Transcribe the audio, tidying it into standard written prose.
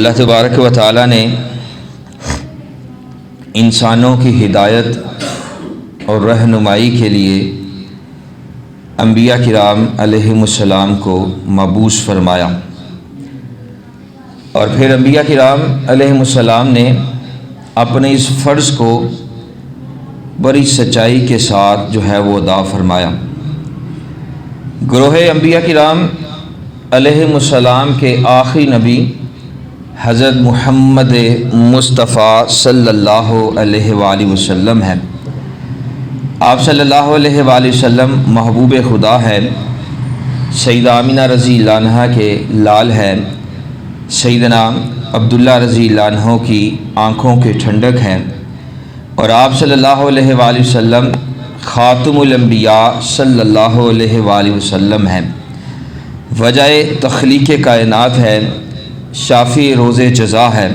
اللہ تبارک و تعالیٰ نے انسانوں کی ہدایت اور رہنمائی کے لیے انبیاء کرام علیہم السلام کو مبعوث فرمایا، اور پھر انبیاء کرام علیہم السلام نے اپنے اس فرض کو بڑی سچائی کے ساتھ جو ہے وہ ادا فرمایا۔ گروہ انبیاء کرام علیہم السلام کے آخری نبی حضرت محمد مصطفیٰ صلی اللہ علیہ وآلہ وسلم ہیں۔ آپ صلی اللہ علیہ وآلہ وسلم محبوب خدا ہے، سیدہ آمینہ رضی اللہ عنہا کے لال ہیں، سیدنا عبداللہ رضی اللہ عنہ کی آنکھوں کے ٹھنڈک ہیں، اور آپ صلی اللہ علیہ وآلہ وسلم خاتم الانبیاء صلی اللہ علیہ وآلہ وسلم ہیں۔ وجہ تخلیق کائنات ہے، شافی روز جزا ہے۔